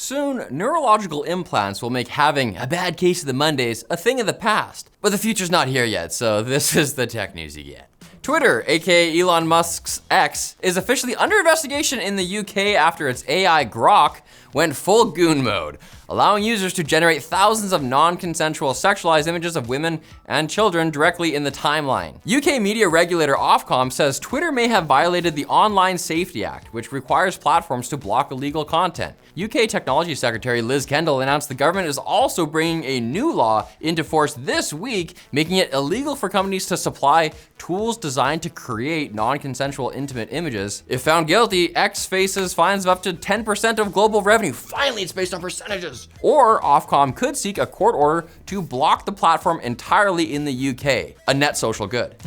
Soon, neurological implants will make having a bad case of the Mondays a thing of the past. But the future's not here yet, so this is the tech news you get. Twitter, aka Elon Musk's X, is officially under investigation in the UK after its AI Grok went full goon mode, allowing users to generate thousands of non-consensual sexualized images of women and children directly in the timeline. UK media regulator Ofcom says Twitter may have violated the Online Safety Act, which requires platforms to block illegal content. UK Technology Secretary Liz Kendall announced the government is also bringing a new law into force this week, making it illegal for companies to supply tools designed to create non-consensual intimate images. If found guilty, X faces fines of up to 10% of global revenue. Finally, it's based on percentages. Or Ofcom could seek a court order to block the platform entirely in the UK, a net social good.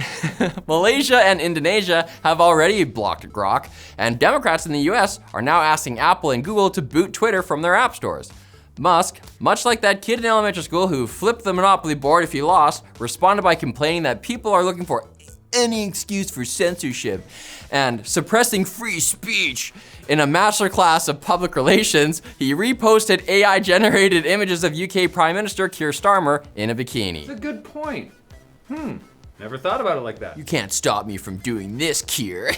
Malaysia and Indonesia have already blocked Grok, and Democrats in the US are now asking Apple and Google to boot Twitter from their app stores. Musk, much like that kid in elementary school who flipped the Monopoly board if he lost, responded by complaining that people are looking for any excuse for censorship and suppressing free speech. In a masterclass of public relations, he reposted AI-generated images of UK Prime Minister Keir Starmer in a bikini. That's a good point. Never thought about it like that. You can't stop me from doing this, Keir.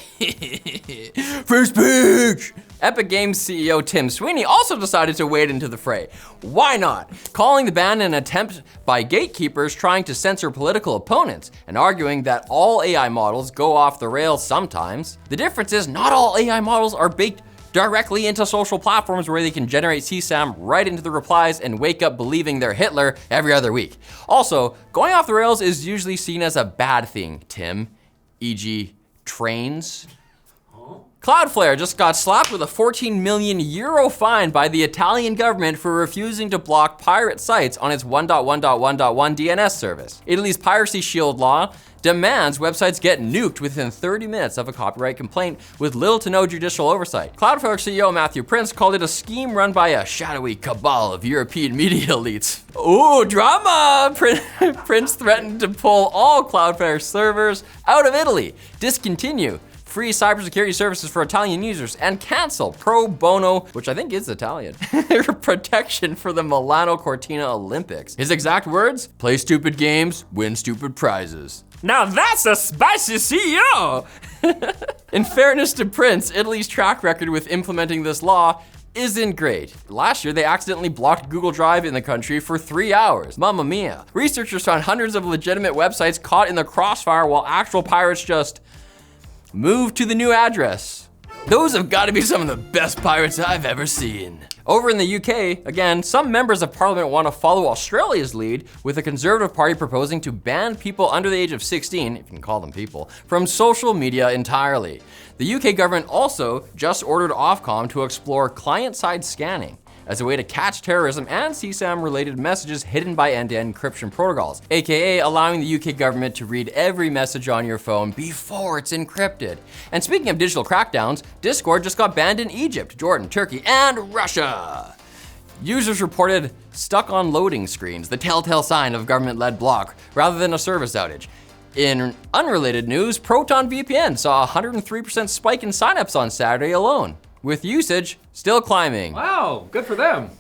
Free speech! Epic Games CEO Tim Sweeney also decided to wade into the fray. Why not? Calling the ban an attempt by gatekeepers trying to censor political opponents and arguing that all AI models go off the rails sometimes. The difference is not all AI models are baked directly into social platforms where they can generate CSAM right into the replies and wake up believing they're Hitler every other week. Also, going off the rails is usually seen as a bad thing, Tim, e.g. trains. Cloudflare just got slapped with a 14 million euro fine by the Italian government for refusing to block pirate sites on its 1.1.1.1 DNS service. Italy's Piracy Shield law demands websites get nuked within 30 minutes of a copyright complaint with little to no judicial oversight. Cloudflare CEO Matthew Prince called it a scheme run by a shadowy cabal of European media elites. Ooh, drama! Prince threatened to pull all Cloudflare servers out of Italy, discontinue free cybersecurity services for Italian users, and cancel pro bono, which I think is Italian, protection for the Milano Cortina Olympics. His exact words: play stupid games, win stupid prizes. Now that's a spicy CEO! In fairness to Prince, Italy's track record with implementing this law isn't great. Last year, they accidentally blocked Google Drive in the country for 3 hours. Mamma mia. Researchers found hundreds of legitimate websites caught in the crossfire while actual pirates just moved to the new address. Those have got to be some of the best pirates I've ever seen. Over in the UK, again, some members of parliament want to follow Australia's lead, with the Conservative Party proposing to ban people under the age of 16, if you can call them people, from social media entirely. The UK government also just ordered Ofcom to explore client-side scanning as a way to catch terrorism and CSAM-related messages hidden by end-to-end encryption protocols, aka allowing the UK government to read every message on your phone before it's encrypted. And speaking of digital crackdowns, Discord just got banned in Egypt, Jordan, Turkey, and Russia. Users reported stuck on loading screens, the telltale sign of government-led block, rather than a service outage. In unrelated news, Proton VPN saw a 103% spike in signups on Saturday alone, with usage still climbing. Wow, good for them.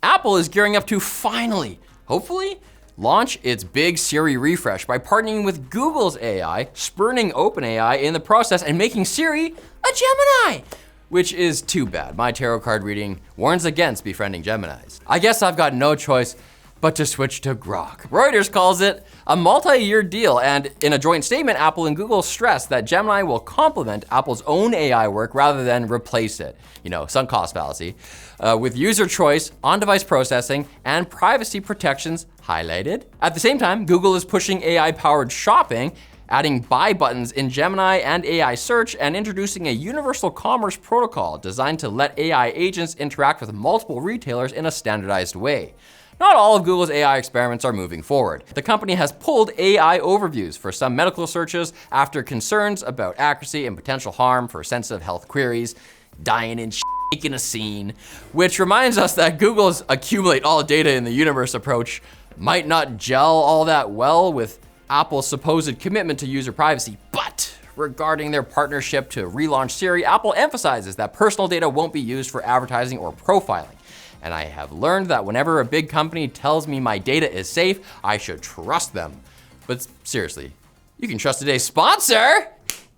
Apple is gearing up to finally, hopefully, launch its big Siri refresh by partnering with Google's AI, spurning OpenAI in the process, and making Siri a Gemini, which is too bad. My tarot card reading warns against befriending Geminis. I guess I've got no choice but to switch to Grok. Reuters calls it a multi-year deal, and in a joint statement, Apple and Google stressed that Gemini will complement Apple's own AI work rather than replace it. You know, sunk cost fallacy. With user choice, on-device processing, and privacy protections highlighted. At the same time, Google is pushing AI-powered shopping, adding buy buttons in Gemini and AI search, and introducing a universal commerce protocol designed to let AI agents interact with multiple retailers in a standardized way. Not all of Google's AI experiments are moving forward. The company has pulled AI overviews for some medical searches after concerns about accuracy and potential harm for sensitive health queries, dying and in a scene, which reminds us that Google's accumulate all data in the universe approach might not gel all that well with Apple's supposed commitment to user privacy. But Regarding their partnership to relaunch Siri, Apple emphasizes that personal data won't be used for advertising or profiling. And I have learned that whenever a big company tells me my data is safe, I should trust them. But seriously, you can trust today's sponsor,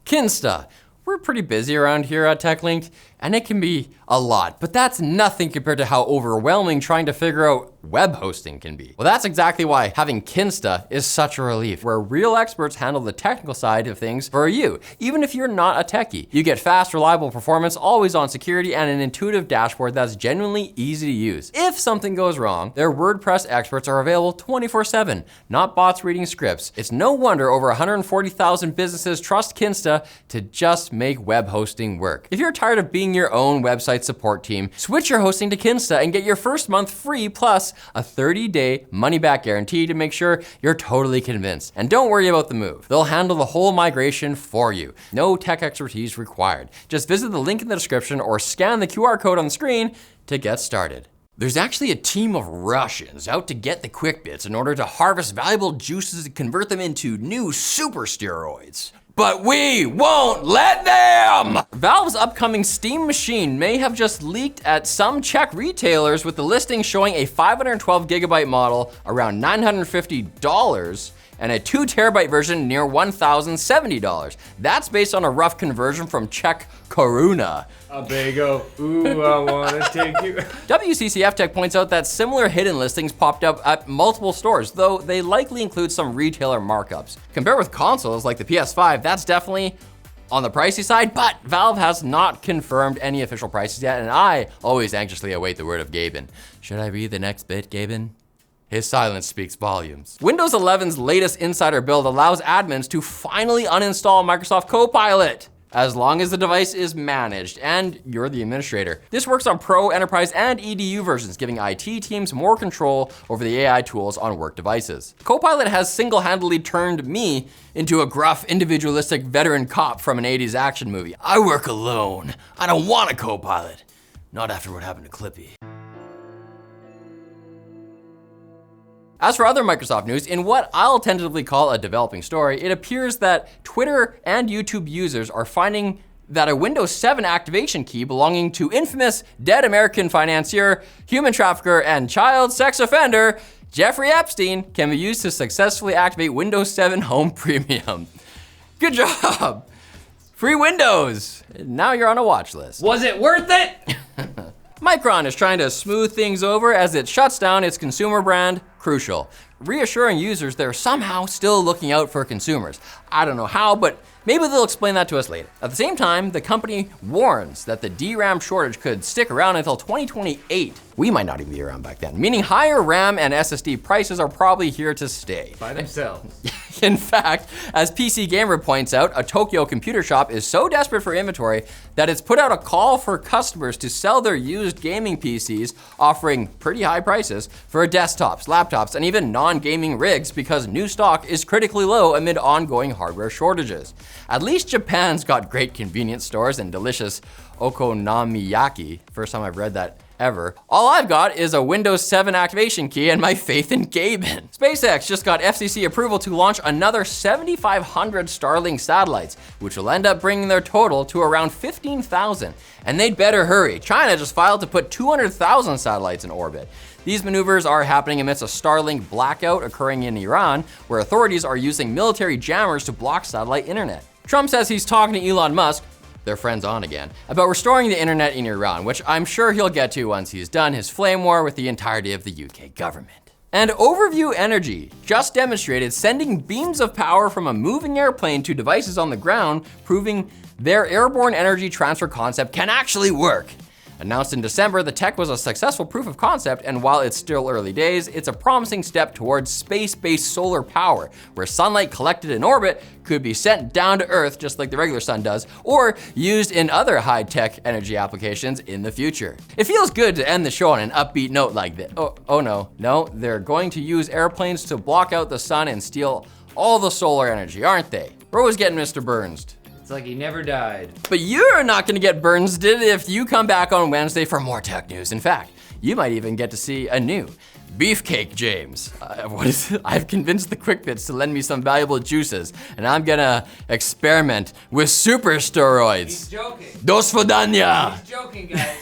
Kinsta. We're pretty busy around here at TechLinked, and it can be a lot, but that's nothing compared to how overwhelming trying to figure out web hosting can be. Well, that's exactly why having Kinsta is such a relief, where real experts handle the technical side of things for you, even if you're not a techie. You get fast, reliable performance, always on security, and an intuitive dashboard that's genuinely easy to use. If something goes wrong, their WordPress experts are available 24/7, not bots reading scripts. It's no wonder over 140,000 businesses trust Kinsta to just make web hosting work. If you're tired of being your own website support team, switch your hosting to Kinsta and get your first month free plus a 30-day money-back guarantee to make sure you're totally convinced. And don't worry about the move. They'll handle the whole migration for you. No tech expertise required. Just visit the link in the description or scan the QR code on the screen to get started. There's actually a team of Russians out to get the quick bits in order to harvest valuable juices and convert them into new super steroids. But we won't let them! Valve's upcoming Steam machine may have just leaked at some Czech retailers, with the listing showing a 512 gigabyte model around $950 and a 2 terabyte version near $1,070. That's based on a rough conversion from Czech koruna. A bagel, ooh, I wanna take you. WCCF Tech points out that similar hidden listings popped up at multiple stores, though they likely include some retailer markups. Compared with consoles like the PS5, that's definitely on the pricey side, but Valve has not confirmed any official prices yet, and I always anxiously await the word of Gaben. Should I read the next bit, Gaben? His silence speaks volumes. Windows 11's latest insider build allows admins to finally uninstall Microsoft Copilot, as long as the device is managed and you're the administrator. This works on Pro, Enterprise, and EDU versions, giving IT teams more control over the AI tools on work devices. Copilot has single-handedly turned me into a gruff, individualistic veteran cop from an 80s action movie. I work alone. I don't want a Copilot. Not after what happened to Clippy. As for other Microsoft news, in what I'll tentatively call a developing story, it appears that Twitter and YouTube users are finding that a Windows 7 activation key belonging to infamous dead American financier, human trafficker, and child sex offender, Jeffrey Epstein, can be used to successfully activate Windows 7 Home Premium. Good job! Free Windows! Now you're on a watch list. Was it worth it? Micron is trying to smooth things over as it shuts down its consumer brand, Crucial, reassuring users they're somehow still looking out for consumers. I don't know how, but maybe they'll explain that to us later. At the same time, the company warns that the DRAM shortage could stick around until 2028. We might not even be around back then, meaning higher RAM and SSD prices are probably here to stay. By themselves. In fact, as PC Gamer points out, a Tokyo computer shop is so desperate for inventory that it's put out a call for customers to sell their used gaming PCs, offering pretty high prices for desktops, laptops, and even non-gaming rigs because new stock is critically low amid ongoing hardware shortages. At least Japan's got great convenience stores and delicious okonomiyaki. First time I've read that ever. All I've got is a Windows 7 activation key and my faith in Gaben. SpaceX just got FCC approval to launch another 7,500 Starlink satellites, which will end up bringing their total to around 15,000. And they'd better hurry. China just filed to put 200,000 satellites in orbit. These maneuvers are happening amidst a Starlink blackout occurring in Iran, where authorities are using military jammers to block satellite internet. Trump says he's talking to Elon Musk, their friends on again, about restoring the internet in Iran, which I'm sure he'll get to once he's done his flame war with the entirety of the UK government. And Overview Energy just demonstrated sending beams of power from a moving airplane to devices on the ground, proving their airborne energy transfer concept can actually work. Announced in December, the tech was a successful proof of concept, and while it's still early days, it's a promising step towards space-based solar power, where sunlight collected in orbit could be sent down to Earth just like the regular sun does, or used in other high-tech energy applications in the future. It feels good to end the show on an upbeat note like this. Oh no, they're going to use airplanes to block out the sun and steal all the solar energy, aren't they? We're always getting Mr. Burns. It's like he never died. But you're not gonna get Burns did if you come back on Wednesday for more tech news. In fact, You might even get to see a new Beefcake James. What is it? I've convinced the Quick Bits to lend me some valuable juices, and I'm gonna experiment with super steroids. He's joking. Dos Fodania! He's joking, guys.